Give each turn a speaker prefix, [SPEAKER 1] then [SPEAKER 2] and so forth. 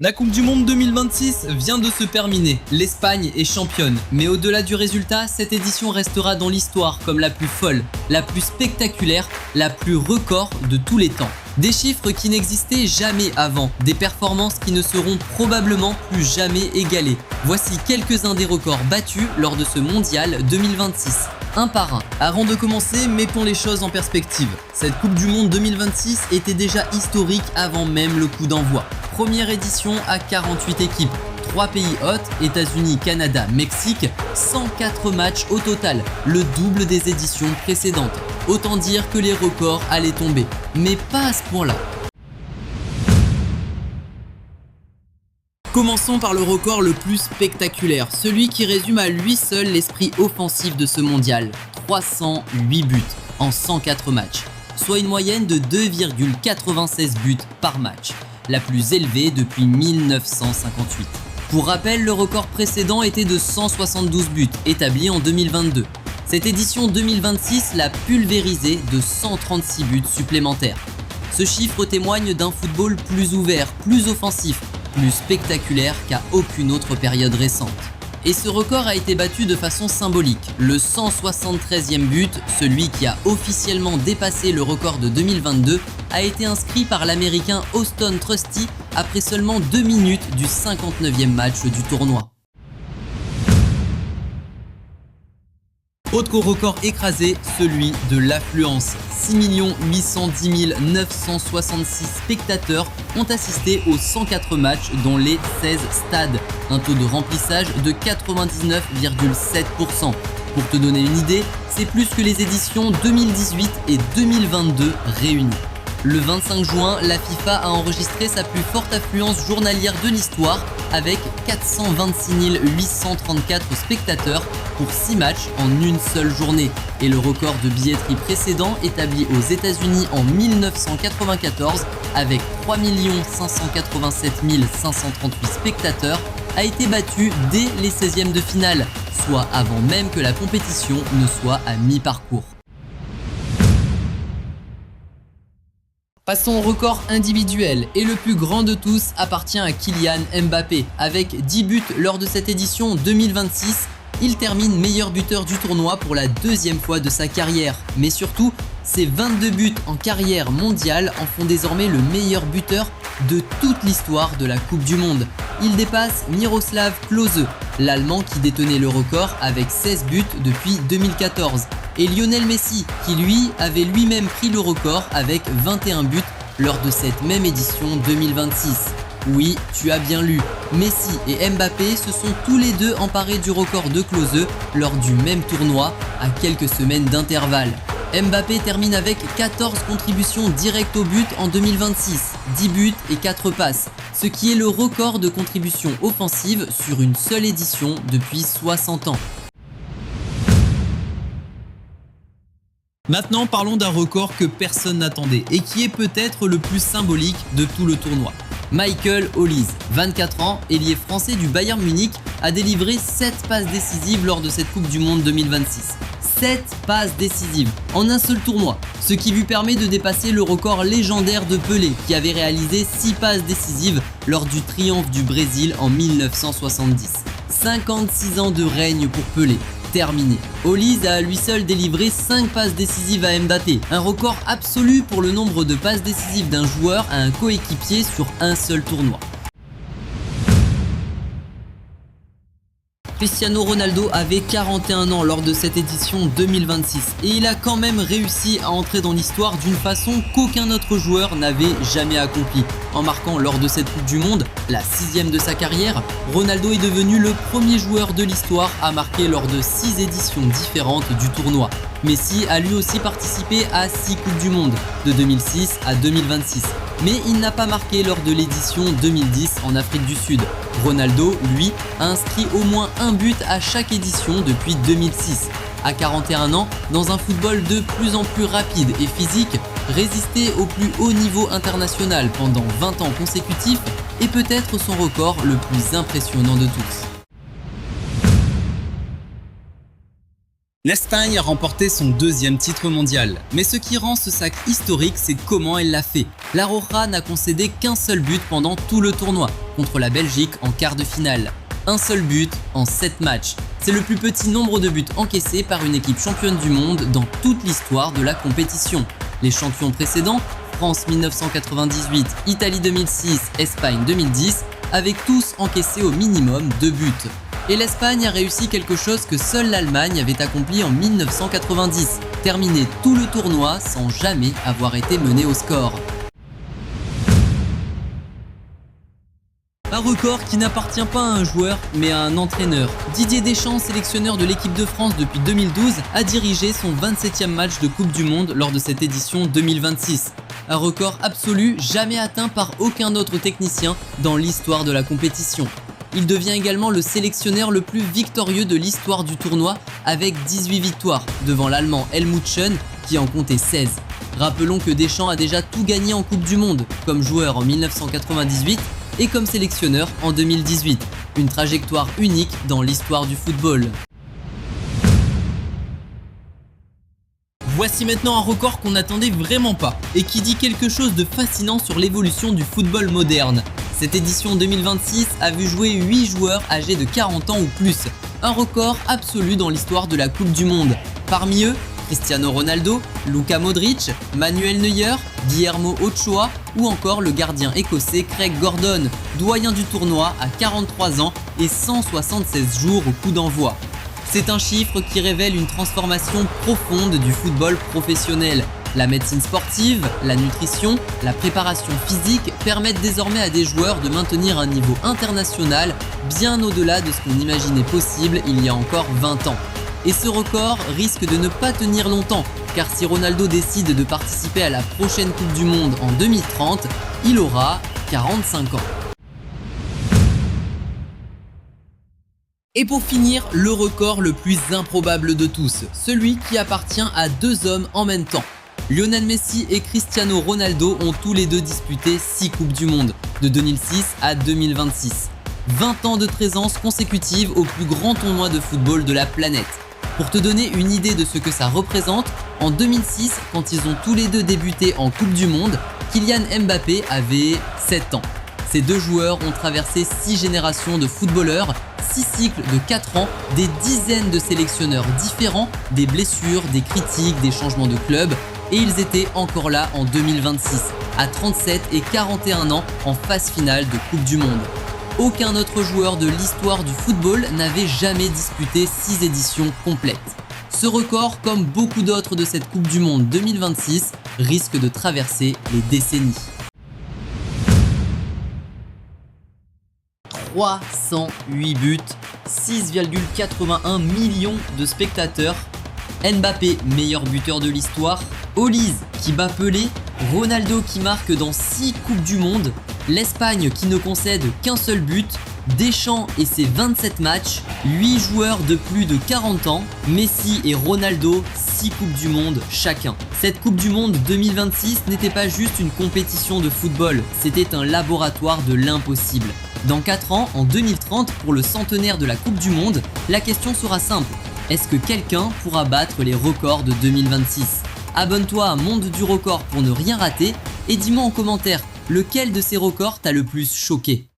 [SPEAKER 1] La Coupe du Monde 2026 vient de se terminer. L'Espagne est championne, mais au-delà du résultat, cette édition restera dans l'histoire comme la plus folle, la plus spectaculaire, la plus record de tous les temps. Des chiffres qui n'existaient jamais avant, des performances qui ne seront probablement plus jamais égalées. Voici quelques-uns des records battus lors de ce mondial 2026. Un par un. Avant de commencer, mettons les choses en perspective. Cette Coupe du Monde 2026 était déjà historique avant même le coup d'envoi. Première édition à 48 équipes, 3 pays hôtes, États-Unis, Canada, Mexique, 104 matchs au total, le double des éditions précédentes. Autant dire que les records allaient tomber, mais pas à ce point-là. Commençons par le record le plus spectaculaire, celui qui résume à lui seul l'esprit offensif de ce mondial. 308 buts en 104 matchs, soit une moyenne de 2,96 buts par match, la plus élevée depuis 1958. Pour rappel, le record précédent était de 172 buts, établi en 2022. Cette édition 2026 l'a pulvérisé de 136 buts supplémentaires. Ce chiffre témoigne d'un football plus ouvert, plus offensif, plus spectaculaire qu'à aucune autre période récente. Et ce record a été battu de façon symbolique. Le 173e but, celui qui a officiellement dépassé le record de 2022, a été inscrit par l'américain Auston Trusty après seulement 2 minutes du 59e match du tournoi. Autre record écrasé, celui de l'affluence. 6 810 966 spectateurs ont assisté aux 104 matchs dont les 16 stades, un taux de remplissage de 99,7%. Pour te donner une idée, c'est plus que les éditions 2018 et 2022 réunies. Le 25 juin, la FIFA a enregistré sa plus forte affluence journalière de l'histoire avec 426 834 spectateurs pour 6 matchs en une seule journée. Et le record de billetterie précédent, établi aux États-Unis en 1994 avec 3 587 538 spectateurs, a été battu dès les 16e de finale, soit avant même que la compétition ne soit à mi-parcours. Passons au record individuel, et le plus grand de tous appartient à Kylian Mbappé. Avec 10 buts lors de cette édition 2026, il termine meilleur buteur du tournoi pour la deuxième fois de sa carrière. Mais surtout, ses 22 buts en carrière mondiale en font désormais le meilleur buteur de toute l'histoire de la Coupe du Monde. Il dépasse Miroslav Klose, l'Allemand qui détenait le record avec 16 buts depuis 2014. Et Lionel Messi, qui lui avait lui-même pris le record avec 21 buts lors de cette même édition 2026. Oui, tu as bien lu, Messi et Mbappé se sont tous les deux emparés du record de Klose lors du même tournoi à quelques semaines d'intervalle. Mbappé termine avec 14 contributions directes au but en 2026, 10 buts et 4 passes, ce qui est le record de contributions offensives sur une seule édition depuis 60 ans. Maintenant, parlons d'un record que personne n'attendait et qui est peut-être le plus symbolique de tout le tournoi. Michael Olise, 24 ans, ailier français du Bayern Munich, a délivré 7 passes décisives lors de cette Coupe du Monde 2026. 7 passes décisives en un seul tournoi, ce qui lui permet de dépasser le record légendaire de Pelé qui avait réalisé 6 passes décisives lors du triomphe du Brésil en 1970. 56 ans de règne pour Pelé. Terminé. Olise a à lui seul délivré 5 passes décisives à Mbappé, un record absolu pour le nombre de passes décisives d'un joueur à un coéquipier sur un seul tournoi. Cristiano Ronaldo avait 41 ans lors de cette édition 2026 et il a quand même réussi à entrer dans l'histoire d'une façon qu'aucun autre joueur n'avait jamais accompli. En marquant lors de cette Coupe du Monde, la 6e de sa carrière, Ronaldo est devenu le premier joueur de l'histoire à marquer lors de 6 éditions différentes du tournoi. Messi a lui aussi participé à 6 Coupes du Monde, de 2006 à 2026. Mais il n'a pas marqué lors de l'édition 2010 en Afrique du Sud. Ronaldo, lui, a inscrit au moins un but à chaque édition depuis 2006. À 41 ans, dans un football de plus en plus rapide et physique, résister au plus haut niveau international pendant 20 ans consécutifs est peut-être son record le plus impressionnant de tous. L'Espagne a remporté son deuxième titre mondial, mais ce qui rend ce sac historique, c'est comment elle l'a fait. La Roja n'a concédé qu'un seul but pendant tout le tournoi, contre la Belgique en quart de finale. Un seul but en 7 matchs. C'est le plus petit nombre de buts encaissés par une équipe championne du monde dans toute l'histoire de la compétition. Les champions précédents, France 1998, Italie 2006, Espagne 2010, avaient tous encaissé au minimum 2 buts. Et l'Espagne a réussi quelque chose que seule l'Allemagne avait accompli en 1990, terminer tout le tournoi sans jamais avoir été menée au score. Un record qui n'appartient pas à un joueur, mais à un entraîneur. Didier Deschamps, sélectionneur de l'équipe de France depuis 2012, a dirigé son 27e match de Coupe du Monde lors de cette édition 2026. Un record absolu jamais atteint par aucun autre technicien dans l'histoire de la compétition. Il devient également le sélectionneur le plus victorieux de l'histoire du tournoi avec 18 victoires, devant l'Allemand Helmut Schön qui en comptait 16. Rappelons que Deschamps a déjà tout gagné en Coupe du Monde, comme joueur en 1998 et comme sélectionneur en 2018. Une trajectoire unique dans l'histoire du football. Voici maintenant un record qu'on n'attendait vraiment pas et qui dit quelque chose de fascinant sur l'évolution du football moderne. Cette édition 2026 a vu jouer 8 joueurs âgés de 40 ans ou plus, un record absolu dans l'histoire de la Coupe du Monde. Parmi eux, Cristiano Ronaldo, Luka Modric, Manuel Neuer, Guillermo Ochoa ou encore le gardien écossais Craig Gordon, doyen du tournoi à 43 ans et 176 jours au coup d'envoi. C'est un chiffre qui révèle une transformation profonde du football professionnel. La médecine sportive, la nutrition, la préparation physique permettent désormais à des joueurs de maintenir un niveau international bien au-delà de ce qu'on imaginait possible il y a encore 20 ans. Et ce record risque de ne pas tenir longtemps, car si Ronaldo décide de participer à la prochaine Coupe du Monde en 2030, il aura 45 ans. Et pour finir, le record le plus improbable de tous, celui qui appartient à 2 hommes en même temps. Lionel Messi et Cristiano Ronaldo ont tous les deux disputé 6 Coupes du Monde, de 2006 à 2026. 20 ans de présence consécutive au plus grand tournoi de football de la planète. Pour te donner une idée de ce que ça représente, en 2006, quand ils ont tous les deux débuté en Coupe du Monde, Kylian Mbappé avait 7 ans. Ces deux joueurs ont traversé 6 générations de footballeurs, 6 cycles de 4 ans, des dizaines de sélectionneurs différents, des blessures, des critiques, des changements de club, et ils étaient encore là en 2026, à 37 et 41 ans en phase finale de Coupe du Monde. Aucun autre joueur de l'histoire du football n'avait jamais disputé 6 éditions complètes. Ce record, comme beaucoup d'autres de cette Coupe du Monde 2026, risque de traverser les décennies. 308 buts, 6,81 millions de spectateurs, Mbappé meilleur buteur de l'histoire, Olise qui bat Pelé, Ronaldo qui marque dans 6 Coupes du Monde, l'Espagne qui ne concède qu'un seul but, Deschamps et ses 27 matchs, 8 joueurs de plus de 40 ans, Messi et Ronaldo, 6 Coupes du Monde chacun. Cette Coupe du Monde 2026 n'était pas juste une compétition de football, c'était un laboratoire de l'impossible. Dans 4 ans, en 2030, pour le centenaire de la Coupe du Monde, la question sera simple. Est-ce que quelqu'un pourra battre les records de 2026 ? Abonne-toi à Monde du Record pour ne rien rater et dis-moi en commentaire lequel de ces records t'a le plus choqué.